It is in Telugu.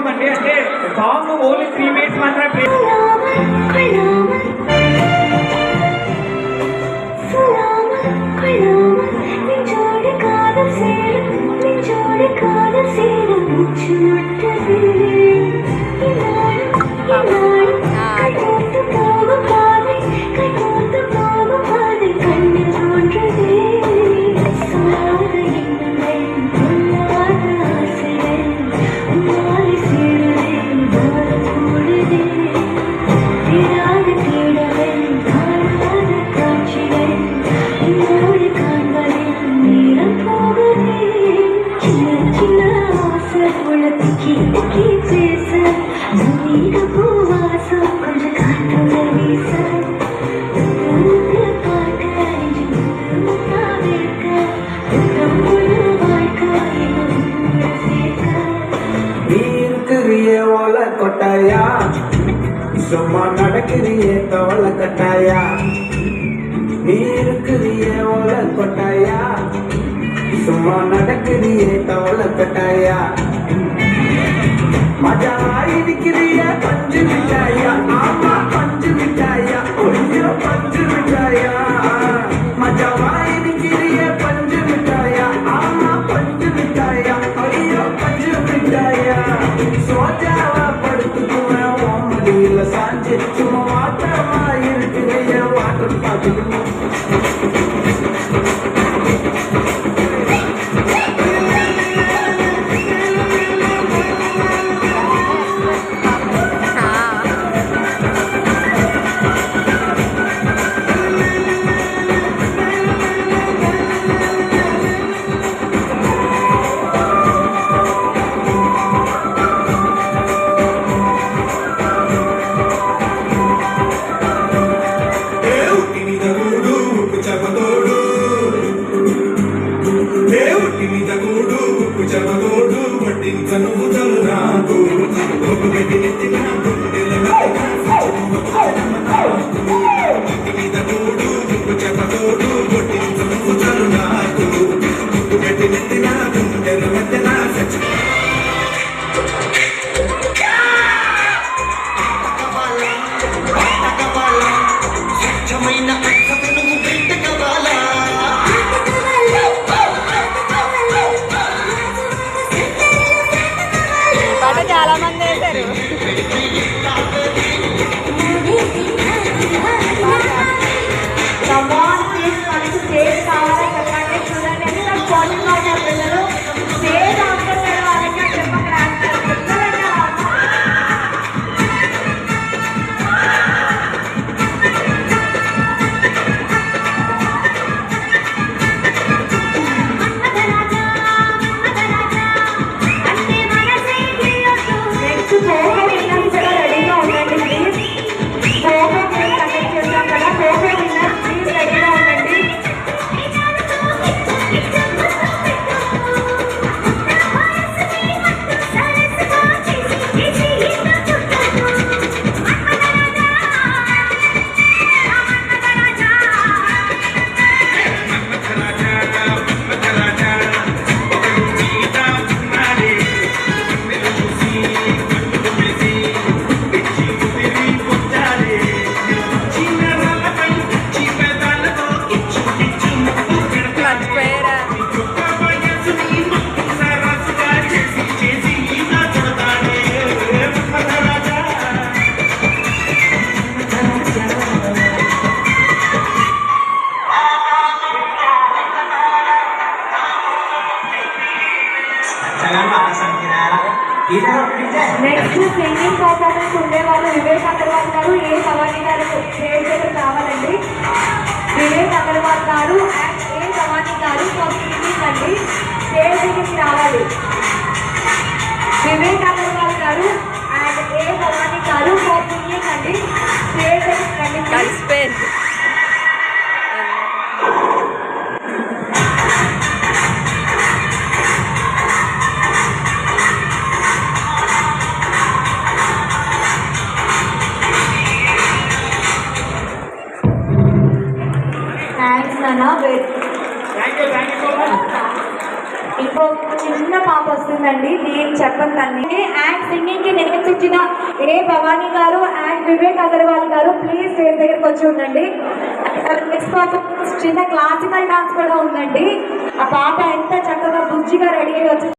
అంటే సాంగ్ ఓన్లీ 3 minutes మాత్రమే கொட்டாயா சும்மா நடக்கிறியே தவள கட்டாயா நீ இருக்கிறியே ஓல கொட்டாயா சும்மா நடக்கிறியே தவள கட்டாயா மஜா இருக்கிறிய பஞ்சு மிட்டாயா ஆமா பஞ்சு மிட்டாயா கொஞ்சம் பஞ்சு மிட்டாயா மஜாவா இருக்கிறிய பஞ்சு மிட்டாயா ஆமா பஞ்சு மிட்டாயா ஐயோ பஞ்சு மிட்டாயா சோஜாவா சாஞ்சி சும்மா வாட்டமா இருக்கிற வாட்டர் பார்த்துக்கணும் చాలా మంది వేశారు. నెక్స్ట్ సింగింగ్ పర్ఫార్మెన్స్ ఉండేవాళ్ళు వివేక్ అగర్వాల్ గారు, ఏ భవానీ గారు స్టేజ్ దగ్గర రావాలండి. వివేక్ అగర్వాల్ గారు అండ్ ఏ భవానీ గారు ఫర్ సింగింగ్ అండి స్టేజ్ దగ్గరికి రావాలి. వివేక్ అగర్వాల్ గారు అండ్ ఏ భవానీ గారు ఫర్ సింగింగ్ అండి స్టేజ్ దగ్గరికి రండి. ఇంకో చిన్న పాప వస్తుందండి, నేను చెప్పను తన్ని. అండ్ సింగింగ్ కి నేర్పించిన ఏ భవానీ గారు అండ్ వివేక్ అగర్వాల్ గారు ప్లీజ్ స్టేజ్ దగ్గరకు వచ్చి ఉండండి. నెక్స్ట్ పర్ఫార్మెన్స్ చిన్న క్లాసికల్ డాన్స్ కూడా ఉందండి. ఆ పాట ఎంత చక్కగా బుజ్జిగా రెడీ అయ్యి వచ్చి